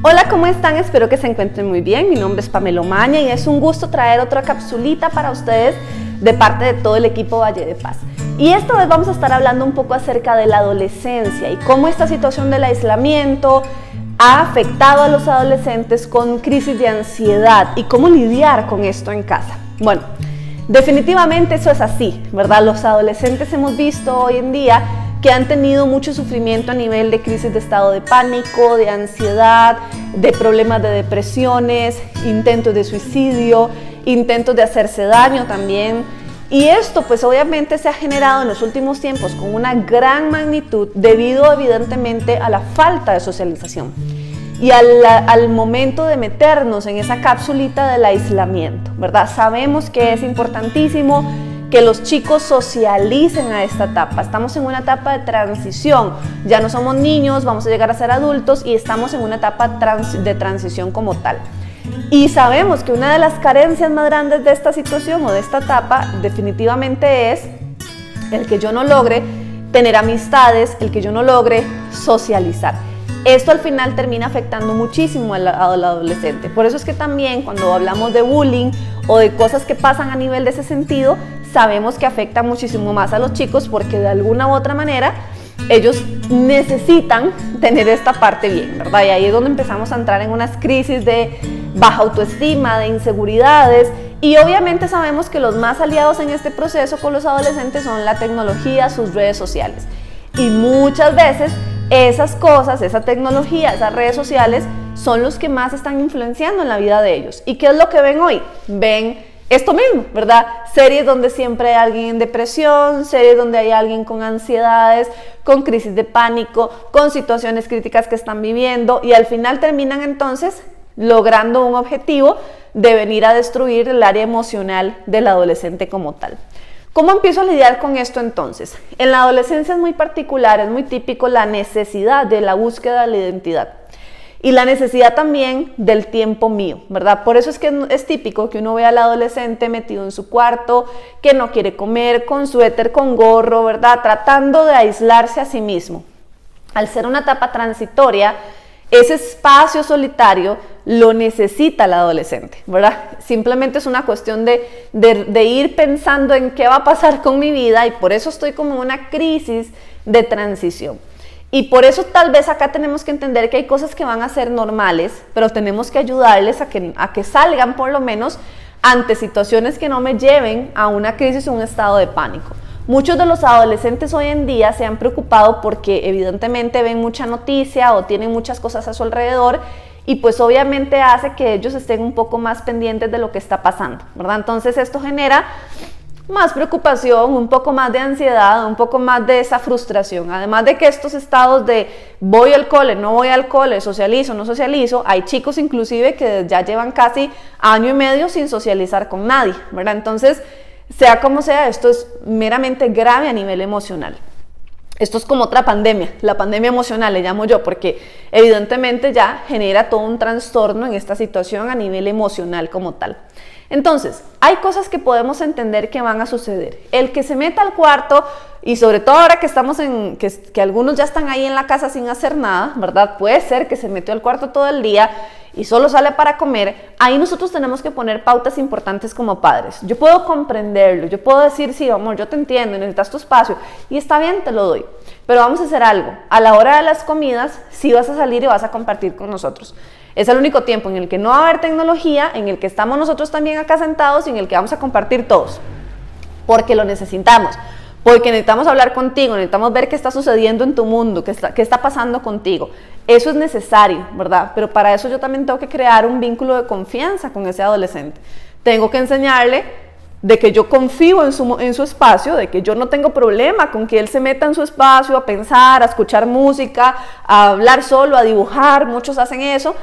Hola, ¿cómo están? Espero que se encuentren muy bien. Mi nombre es Pamela Omaña y es un gusto traer otra capsulita para ustedes de parte de todo el equipo Valle de Paz. Y esta vez vamos a estar hablando un poco acerca de la adolescencia y cómo esta situación del aislamiento ha afectado a los adolescentes con crisis de ansiedad y cómo lidiar con esto en casa. Bueno, definitivamente eso es así, ¿verdad? Los adolescentes hemos visto hoy en día que han tenido mucho sufrimiento a nivel de crisis de estado de pánico, de ansiedad, de problemas de depresiones, intentos de suicidio, intentos de hacerse daño también. Y esto pues obviamente se ha generado en los últimos tiempos con una gran magnitud debido evidentemente a la falta de socialización y al momento de meternos en esa capsulita del aislamiento, ¿verdad? Sabemos que es importantísimo que los chicos socialicen a esta etapa. Estamos en una etapa de transición, ya no somos niños, vamos a llegar a ser adultos y estamos en una etapa de transición como tal. Y sabemos que una de las carencias más grandes de esta situación o de esta etapa definitivamente es el que yo no logre tener amistades, el que yo no logre socializar. Esto al final termina afectando muchísimo al adolescente. Por eso es que también cuando hablamos de bullying o de cosas que pasan a nivel de ese sentido, sabemos que afecta muchísimo más a los chicos porque de alguna u otra manera ellos necesitan tener esta parte bien, ¿verdad? Y ahí es donde empezamos a entrar en unas crisis de baja autoestima, de inseguridades, y obviamente sabemos que los más aliados en este proceso con los adolescentes son la tecnología, sus redes sociales. Y muchas veces esas cosas, esa tecnología, esas redes sociales son los que más están influenciando en la vida de ellos. ¿Y qué es lo que ven hoy? Ven esto mismo, ¿verdad? Series donde siempre hay alguien en depresión, series donde hay alguien con ansiedades, con crisis de pánico, con situaciones críticas que están viviendo y al final terminan entonces logrando un objetivo de venir a destruir el área emocional del adolescente como tal. ¿Cómo empiezo a lidiar con esto entonces? En la adolescencia es muy particular, es muy típico la necesidad de la búsqueda de la identidad. Y la necesidad también del tiempo mío, ¿verdad? Por eso es que es típico que uno vea al adolescente metido en su cuarto, que no quiere comer, con suéter, con gorro, ¿verdad? Tratando de aislarse a sí mismo. Al ser una etapa transitoria, ese espacio solitario lo necesita el adolescente, ¿verdad? Simplemente es una cuestión de ir pensando en qué va a pasar con mi vida y por eso estoy como en una crisis de transición. Y por eso tal vez acá tenemos que entender que hay cosas que van a ser normales, pero tenemos que ayudarles a que salgan por lo menos ante situaciones que no me lleven a una crisis o un estado de pánico. Muchos de los adolescentes hoy en día se han preocupado porque evidentemente ven mucha noticia o tienen muchas cosas a su alrededor y pues obviamente hace que ellos estén un poco más pendientes de lo que está pasando, ¿verdad? Entonces esto genera más preocupación, un poco más de ansiedad, un poco más de esa frustración. Además de que estos estados de voy al cole, no voy al cole, socializo, no socializo, hay chicos inclusive que ya llevan casi año y medio sin socializar con nadie, ¿verdad? Entonces, sea como sea, esto es meramente grave a nivel emocional. Esto es como otra pandemia, la pandemia emocional le llamo yo, porque evidentemente ya genera todo un trastorno en esta situación a nivel emocional como tal. Entonces, hay cosas que podemos entender que van a suceder. El que se meta al cuarto, y sobre todo ahora que estamos que algunos ya están ahí en la casa sin hacer nada, ¿verdad? Puede ser que se metió al cuarto todo el día y solo sale para comer. Ahí nosotros tenemos que poner pautas importantes como padres. Yo puedo comprenderlo, yo puedo decir, sí, amor, yo te entiendo, necesitas tu espacio, y está bien, te lo doy. Pero vamos a hacer algo. A la hora de las comidas, sí vas a salir y vas a compartir con nosotros. Es el único tiempo en el que no va a haber tecnología, en el que estamos nosotros también acá sentados y en el que vamos a compartir todos. Porque lo necesitamos. Porque necesitamos hablar contigo, necesitamos ver qué está sucediendo en tu mundo, qué está pasando contigo. Eso es necesario, ¿verdad? Pero para eso yo también tengo que crear un vínculo de confianza con ese adolescente. Tengo que enseñarle de que yo confío en su espacio, de que yo no tengo problema con que él se meta en su espacio a pensar, a escuchar música, a hablar solo, a dibujar, muchos hacen eso,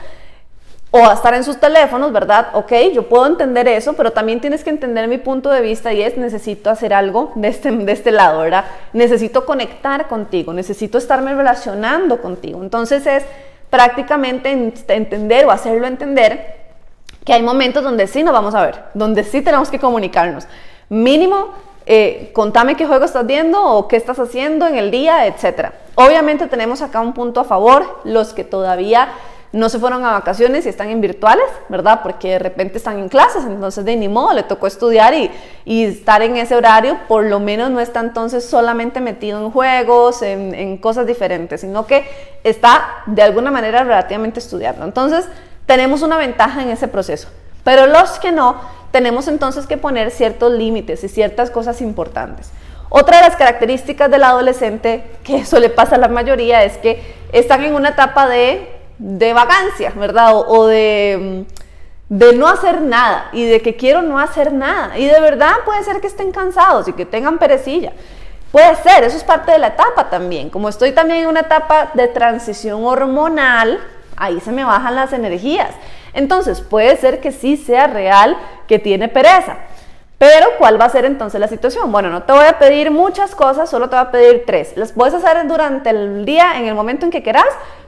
o a estar en sus teléfonos, ¿verdad? Ok, yo puedo entender eso, pero también tienes que entender mi punto de vista y es, necesito hacer algo de este lado, ¿verdad? Necesito conectar contigo, necesito estarme relacionando contigo. Entonces es prácticamente entender o hacerlo entender que hay momentos donde sí nos vamos a ver, donde sí tenemos que comunicarnos. Mínimo, contame qué juego estás viendo o qué estás haciendo en el día, etc. Obviamente tenemos acá un punto a favor, los que todavía no se fueron a vacaciones y están en virtuales, ¿verdad? Porque de repente están en clases, entonces de ni modo, le tocó estudiar y estar en ese horario, por lo menos no está entonces solamente metido en juegos, en cosas diferentes, sino que está de alguna manera relativamente estudiando. Entonces tenemos una ventaja en ese proceso, pero los que no, tenemos entonces que poner ciertos límites y ciertas cosas importantes. Otra de las características del adolescente, que eso le pasa a la mayoría, es que están en una etapa de vagancia, ¿verdad? O de no hacer nada y de que quiero no hacer nada. Y de verdad puede ser que estén cansados y que tengan perecilla. Puede ser, eso es parte de la etapa también. Como estoy también en una etapa de transición hormonal, ahí se me bajan las energías. Entonces puede ser que sí sea real que tiene pereza. Pero, ¿cuál va a ser entonces la situación? Bueno, no te voy a pedir muchas cosas, solo te voy a pedir 3. Las puedes hacer durante el día, en el momento en que quieras,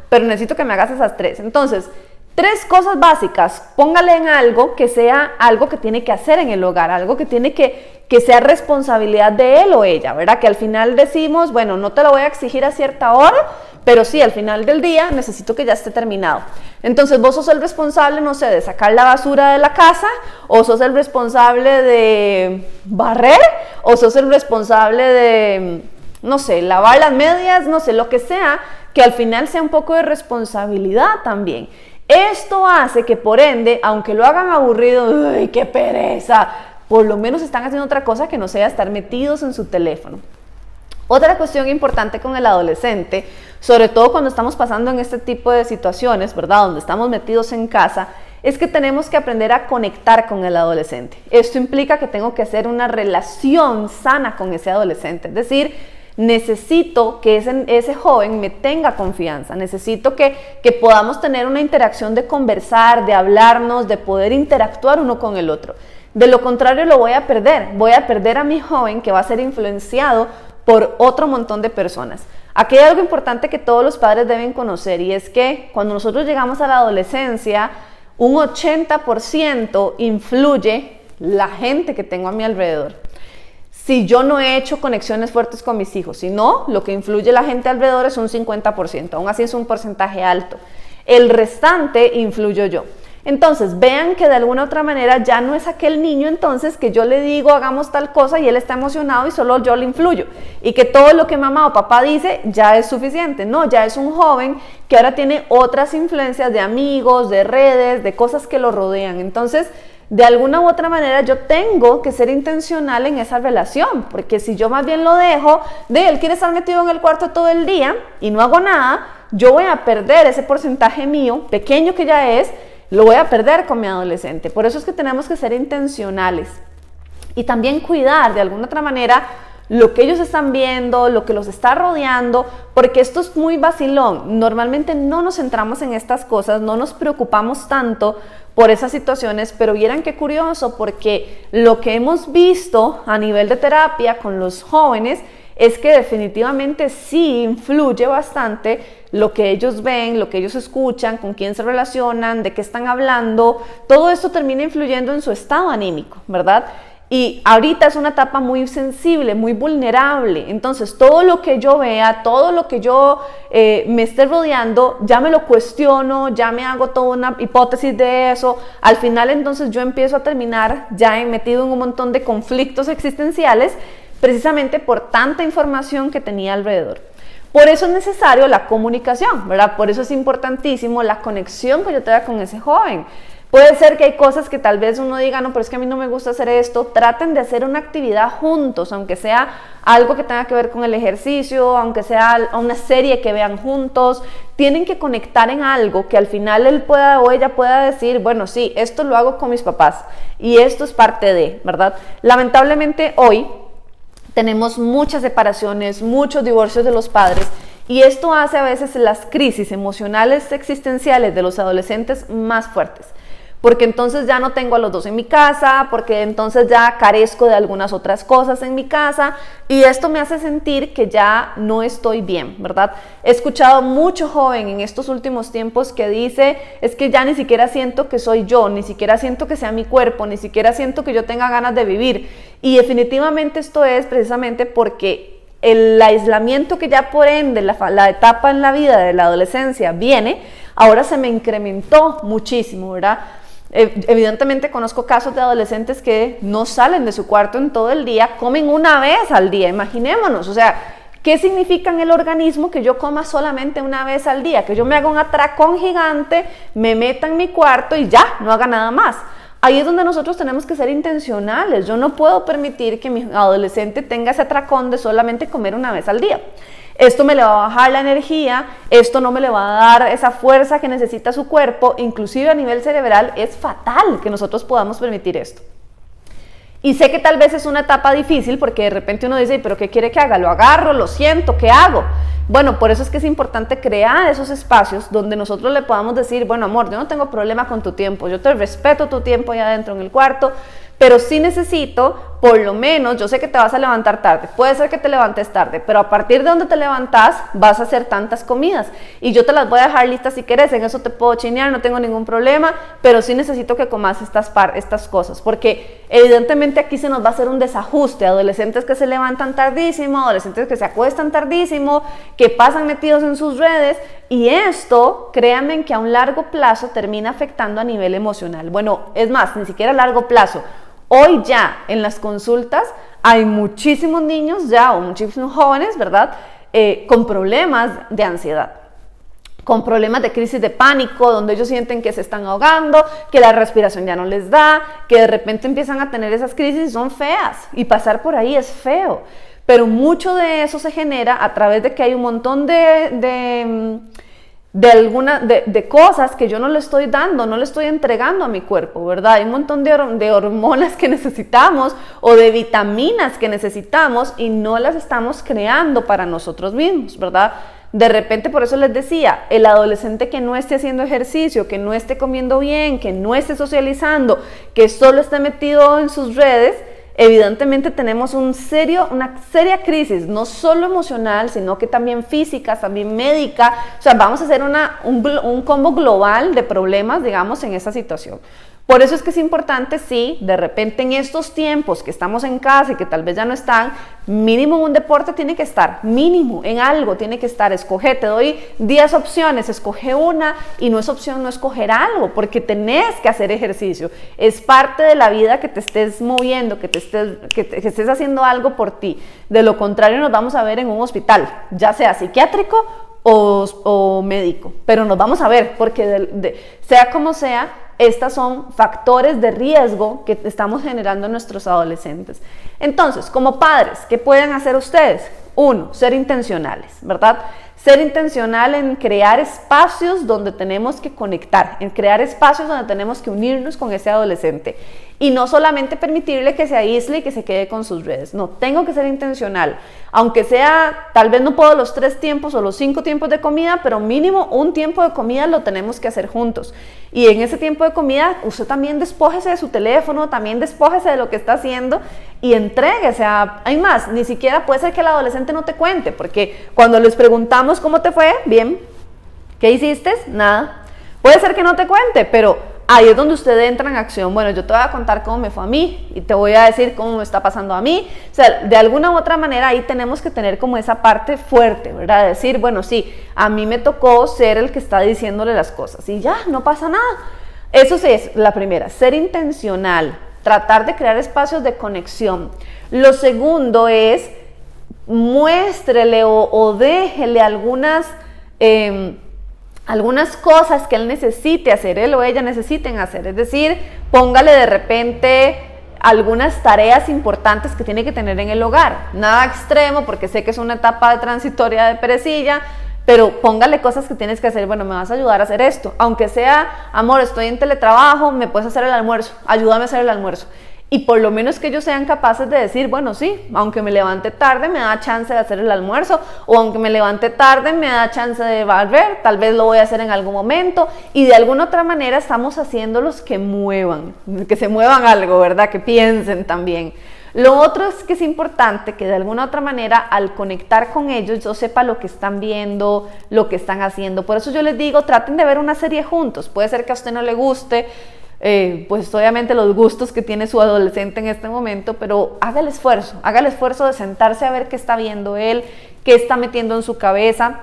pero necesito que me hagas esas 3. Entonces, 3 cosas básicas. Póngale en algo que sea algo que tiene que hacer en el hogar, algo que tiene que sea responsabilidad de él o ella, ¿verdad? Que al final decimos, bueno, no te lo voy a exigir a cierta hora, pero sí, al final del día necesito que ya esté terminado. Entonces vos sos el responsable, no sé, de sacar la basura de la casa, o sos el responsable de barrer, o sos el responsable de, no sé, lavar las medias, no sé, lo que sea, que al final sea un poco de responsabilidad también. Esto hace que, por ende, aunque lo hagan aburrido, ¡ay, qué pereza!, por lo menos están haciendo otra cosa que no sea estar metidos en su teléfono. Otra cuestión importante con el adolescente, sobre todo cuando estamos pasando en este tipo de situaciones, ¿verdad?, donde estamos metidos en casa, es que tenemos que aprender a conectar con el adolescente. Esto implica que tengo que hacer una relación sana con ese adolescente, es decir, necesito que ese joven me tenga confianza, necesito que podamos tener una interacción de conversar, de hablarnos, de poder interactuar uno con el otro. De lo contrario lo voy a perder a mi joven, que va a ser influenciado por otro montón de personas. Aquí hay algo importante que todos los padres deben conocer, y es que cuando nosotros llegamos a la adolescencia, un 80% influye la gente que tengo a mi alrededor. Si yo no he hecho conexiones fuertes con mis hijos, si no, lo que influye la gente alrededor es un 50%, aún así es un porcentaje alto. El restante influyo yo. Entonces, vean que de alguna otra manera ya no es aquel niño entonces que yo le digo hagamos tal cosa y él está emocionado y solo yo le influyo. Y que todo lo que mamá o papá dice ya es suficiente. No, ya es un joven que ahora tiene otras influencias de amigos, de redes, de cosas que lo rodean. Entonces, de alguna u otra manera yo tengo que ser intencional en esa relación, porque si yo más bien lo dejo, él quiere estar metido en el cuarto todo el día y no hago nada, yo voy a perder ese porcentaje mío, pequeño que ya es, lo voy a perder con mi adolescente. Por eso es que tenemos que ser intencionales y también cuidar de alguna otra manera lo que ellos están viendo, lo que los está rodeando, porque esto es muy vacilón. Normalmente no nos centramos en estas cosas, no nos preocupamos tanto por esas situaciones, pero vieran qué curioso, porque lo que hemos visto a nivel de terapia con los jóvenes es que definitivamente sí influye bastante lo que ellos ven, lo que ellos escuchan, con quién se relacionan, de qué están hablando. Todo esto termina influyendo en su estado anímico, ¿verdad? Y ahorita es una etapa muy sensible, muy vulnerable. Entonces, todo lo que yo vea, todo lo que yo me esté rodeando, ya me lo cuestiono, ya me hago toda una hipótesis de eso. Al final, entonces, yo empiezo a terminar ya metido en un montón de conflictos existenciales, precisamente por tanta información que tenía alrededor. Por eso es necesario la comunicación, ¿verdad? Por eso es importantísimo la conexión que yo tenga con ese joven. Puede ser que hay cosas que tal vez uno diga, no, pero es que a mí no me gusta hacer esto. Traten de hacer una actividad juntos, aunque sea algo que tenga que ver con el ejercicio, aunque sea una serie que vean juntos. Tienen que conectar en algo que al final él pueda o ella pueda decir, bueno, sí, esto lo hago con mis papás y esto es parte de, ¿verdad? Lamentablemente hoy tenemos muchas separaciones, muchos divorcios de los padres, y esto hace a veces las crisis emocionales existenciales de los adolescentes más fuertes. Porque entonces ya no tengo a los dos en mi casa, porque entonces ya carezco de algunas otras cosas en mi casa, y esto me hace sentir que ya no estoy bien, ¿verdad? He escuchado mucho joven en estos últimos tiempos que dice, es que ya ni siquiera siento que soy yo, ni siquiera siento que sea mi cuerpo, ni siquiera siento que yo tenga ganas de vivir. Y definitivamente esto es precisamente porque el aislamiento que ya por ende la etapa en la vida de la adolescencia viene, ahora se me incrementó muchísimo, ¿verdad? Evidentemente conozco casos de adolescentes que no salen de su cuarto en todo el día, comen una vez al día, imaginémonos, o sea, ¿qué significa en el organismo que yo coma solamente una vez al día? Que yo me haga un atracón gigante, me meta en mi cuarto y ya, no haga nada más. Ahí es donde nosotros tenemos que ser intencionales. Yo no puedo permitir que mi adolescente tenga ese atracón de solamente comer una vez al día. Esto me le va a bajar la energía, esto no me le va a dar esa fuerza que necesita su cuerpo, inclusive a nivel cerebral es fatal que nosotros podamos permitir esto. Y sé que tal vez es una etapa difícil porque de repente uno dice, ¿pero qué quiere que haga? ¿Lo agarro? ¿Lo siento? ¿Qué hago? Bueno, por eso es que es importante crear esos espacios donde nosotros le podamos decir, bueno, amor, yo no tengo problema con tu tiempo, yo te respeto tu tiempo allá adentro en el cuarto, pero sí necesito, por lo menos, yo sé que te vas a levantar tarde, puede ser que te levantes tarde, pero a partir de donde te levantas vas a hacer tantas comidas y yo te las voy a dejar listas si quieres, en eso te puedo chinear, no tengo ningún problema, pero sí necesito que comas estas cosas, porque evidentemente aquí se nos va a hacer un desajuste, adolescentes que se levantan tardísimo, adolescentes que se acuestan tardísimo, que pasan metidos en sus redes, y esto, créanme que a un largo plazo termina afectando a nivel emocional. Bueno, es más, ni siquiera a largo plazo. Hoy ya en las consultas hay muchísimos niños ya o muchísimos jóvenes, ¿verdad? Con problemas de ansiedad, con problemas de crisis de pánico, donde ellos sienten que se están ahogando, que la respiración ya no les da, que de repente empiezan a tener esas crisis y son feas y pasar por ahí es feo. Pero mucho de eso se genera a través de que hay un montón de cosas que yo no le estoy dando, no le estoy entregando a mi cuerpo, ¿verdad? Hay un montón de hormonas que necesitamos o de vitaminas que necesitamos y no las estamos creando para nosotros mismos, ¿verdad? De repente, por eso les decía, el adolescente que no esté haciendo ejercicio, que no esté comiendo bien, que no esté socializando, que solo esté metido en sus redes, evidentemente tenemos una seria crisis, no solo emocional, sino que también física, también médica, o sea, vamos a hacer un combo global de problemas, digamos, en esta situación. Por eso es que es importante, sí, de repente en estos tiempos que estamos en casa y que tal vez ya no están, mínimo un deporte tiene que estar, mínimo en algo tiene que estar, escoge, te doy 10 opciones, escoge una y no es opción no escoger algo, porque tenés que hacer ejercicio, es parte de la vida que te estés moviendo, que estés haciendo algo por ti, de lo contrario nos vamos a ver en un hospital, ya sea psiquiátrico o médico, pero nos vamos a ver, porque sea como sea, estos son factores de riesgo que estamos generando en nuestros adolescentes. Entonces, como padres, ¿qué pueden hacer ustedes? Uno, ser intencionales, ¿verdad? Ser intencional en crear espacios donde tenemos que conectar, en crear espacios donde tenemos que unirnos con ese adolescente. Y no solamente permitirle que se aísle y que se quede con sus redes. No, tengo que ser intencional. Aunque sea, tal vez no puedo los 3 tiempos o los 5 tiempos de comida, pero mínimo un tiempo de comida lo tenemos que hacer juntos. Y en ese tiempo de comida, usted también despójese de su teléfono, también despójese de lo que está haciendo y entréguese a... Hay más, ni siquiera puede ser que el adolescente no te cuente, porque cuando les preguntamos cómo te fue, bien, ¿qué hiciste? Nada. Puede ser que no te cuente, pero ahí es donde usted entra en acción. Bueno, yo te voy a contar cómo me fue a mí y te voy a decir cómo me está pasando a mí. O sea, de alguna u otra manera ahí tenemos que tener como esa parte fuerte, ¿verdad? Decir, bueno, sí, a mí me tocó ser el que está diciéndole las cosas y ya, no pasa nada. Eso sí es la primera, ser intencional, tratar de crear espacios de conexión. Lo segundo es, muéstrele o déjele algunas cosas que él necesite hacer, él o ella necesiten hacer, es decir, póngale de repente algunas tareas importantes que tiene que tener en el hogar, nada extremo porque sé que es una etapa transitoria de perecilla, pero póngale cosas que tienes que hacer. Bueno, me vas a ayudar a hacer esto, aunque sea, amor, estoy en teletrabajo, me puedes hacer el almuerzo, ayúdame a hacer el almuerzo. Y por lo menos que ellos sean capaces de decir, bueno, sí, aunque me levante tarde me da chance de hacer el almuerzo, o aunque me levante tarde me da chance de barrer, tal vez lo voy a hacer en algún momento, y de alguna otra manera estamos haciéndolos que se muevan algo, ¿verdad? Que piensen también. Lo otro es que es importante que de alguna otra manera al conectar con ellos yo sepa lo que están viendo, lo que están haciendo. Por eso yo les digo, traten de ver una serie juntos. Puede ser que a usted no le guste, pues obviamente los gustos que tiene su adolescente en este momento, pero haga el esfuerzo de sentarse a ver qué está viendo él, qué está metiendo en su cabeza.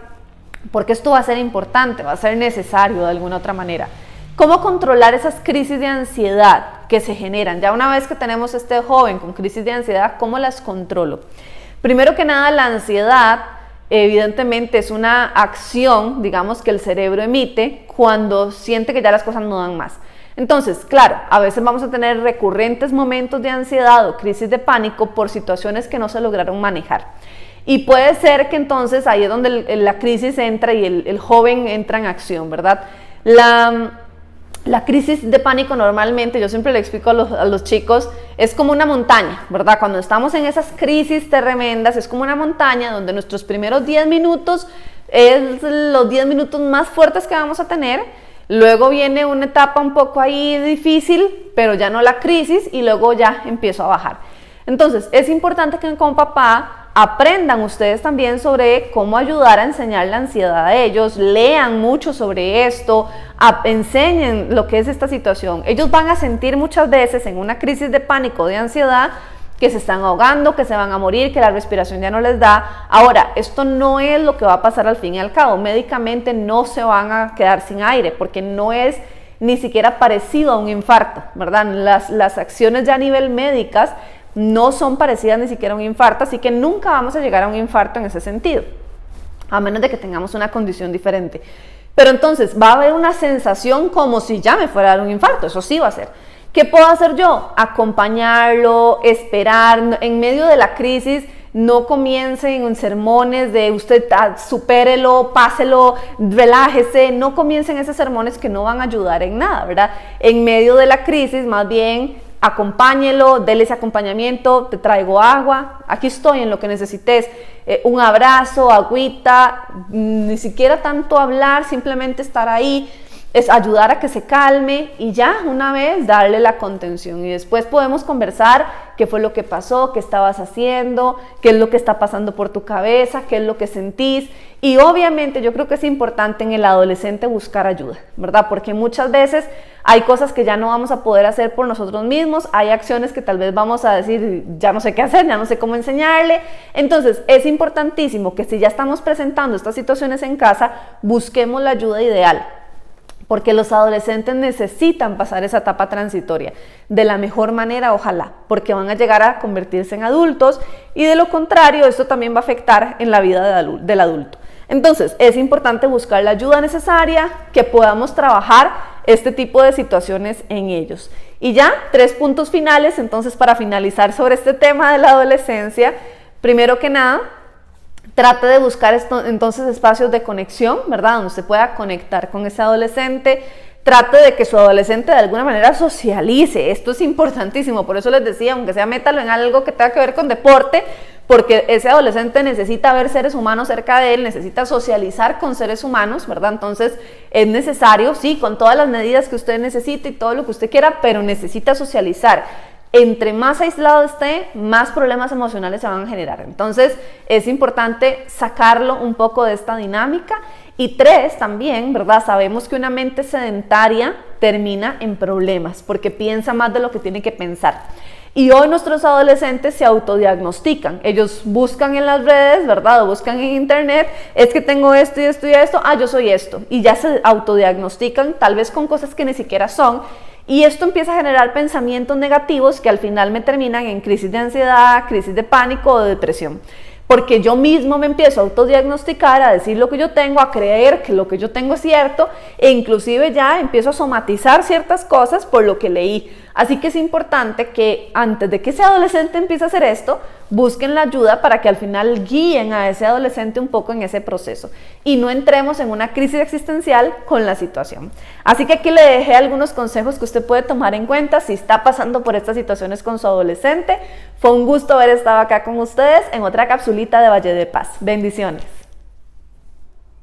porque esto va a ser importante, va a ser necesario de alguna otra manera. ¿Cómo controlar esas crisis de ansiedad que se generan? Ya una vez que tenemos este joven con crisis de ansiedad, ¿cómo las controlo? Primero que nada, la ansiedad evidentemente es una acción, digamos, que el cerebro emite cuando siente que ya las cosas no dan más. Entonces, claro, a veces vamos a tener recurrentes momentos de ansiedad o crisis de pánico por situaciones que no se lograron manejar. Y puede ser que entonces ahí es donde la crisis entra y el joven entra en acción, ¿verdad? La crisis de pánico normalmente, yo siempre le explico a los chicos, es como una montaña, ¿verdad? Cuando estamos en esas crisis tremendas, es como una montaña donde nuestros primeros 10 minutos es los 10 minutos más fuertes que vamos a tener. Luego viene una etapa un poco ahí difícil, pero ya no la crisis, y luego ya empiezo a bajar. Entonces, es importante que como papá aprendan ustedes también sobre cómo ayudar a enseñar la ansiedad a ellos, lean mucho sobre esto, enseñen lo que es esta situación. Ellos van a sentir muchas veces en una crisis de pánico, de ansiedad, que se están ahogando, que se van a morir, que la respiración ya no les da. Ahora, esto no es lo que va a pasar al fin y al cabo. Médicamente no se van a quedar sin aire, porque no es ni siquiera parecido a un infarto, ¿verdad? Las acciones ya a nivel médicas no son parecidas ni siquiera a un infarto, así que nunca vamos a llegar a un infarto en ese sentido, a menos de que tengamos una condición diferente. Pero entonces va a haber una sensación como si ya me fuera a dar un infarto, eso sí va a ser. ¿Qué puedo hacer yo? Acompañarlo, esperar. En medio de la crisis, no comiencen en sermones de usted supérelo, páselo, relájese. No comiencen esos sermones que no van a ayudar en nada, ¿verdad? En medio de la crisis, más bien, acompáñelo, déle ese acompañamiento, te traigo agua, aquí estoy en lo que necesites, un abrazo, agüita, ni siquiera tanto hablar, simplemente estar ahí, es ayudar a que se calme y ya una vez darle la contención, y después podemos conversar qué fue lo que pasó, qué estabas haciendo, qué es lo que está pasando por tu cabeza, qué es lo que sentís. Y obviamente yo creo que es importante en el adolescente buscar ayuda, ¿verdad? Porque muchas veces hay cosas que ya no vamos a poder hacer por nosotros mismos, hay acciones que tal vez vamos a decir, ya no sé qué hacer, ya no sé cómo enseñarle. Entonces es importantísimo que si ya estamos presentando estas situaciones en casa, busquemos la ayuda ideal, porque los adolescentes necesitan pasar esa etapa transitoria de la mejor manera, ojalá, porque van a llegar a convertirse en adultos, y de lo contrario esto también va a afectar en la vida del adulto. Entonces es importante buscar la ayuda necesaria, que podamos trabajar este tipo de situaciones en ellos. Y ya, 3 puntos finales, entonces, para finalizar sobre este tema de la adolescencia. Primero que nada, trate de buscar entonces espacios de conexión, ¿verdad? Donde se pueda conectar con ese adolescente. Trate de que su adolescente de alguna manera socialice. Esto es importantísimo, por eso les decía, aunque sea métalo en algo que tenga que ver con deporte, porque ese adolescente necesita ver seres humanos cerca de él, necesita socializar con seres humanos, ¿verdad? Entonces es necesario, sí, con todas las medidas que usted necesite y todo lo que usted quiera, pero necesita socializar. Entre más aislado esté, más problemas emocionales se van a generar. Entonces es importante sacarlo un poco de esta dinámica. Y 3, también, ¿verdad? Sabemos que una mente sedentaria termina en problemas porque piensa más de lo que tiene que pensar. Y hoy nuestros adolescentes se autodiagnostican. Ellos buscan en las redes, ¿verdad? O buscan en internet, es que tengo esto y esto y esto, yo soy esto. Y ya se autodiagnostican, tal vez con cosas que ni siquiera son. Y esto empieza a generar pensamientos negativos que al final me terminan en crisis de ansiedad, crisis de pánico o de depresión. Porque yo mismo me empiezo a autodiagnosticar, a decir lo que yo tengo, a creer que lo que yo tengo es cierto, e inclusive ya empiezo a somatizar ciertas cosas por lo que leí. Así que es importante que antes de que ese adolescente empiece a hacer esto, busquen la ayuda para que al final guíen a ese adolescente un poco en ese proceso y no entremos en una crisis existencial con la situación. Así que aquí le dejé algunos consejos que usted puede tomar en cuenta si está pasando por estas situaciones con su adolescente. Fue un gusto haber estado acá con ustedes en otra capsulita de Valle de Paz. Bendiciones.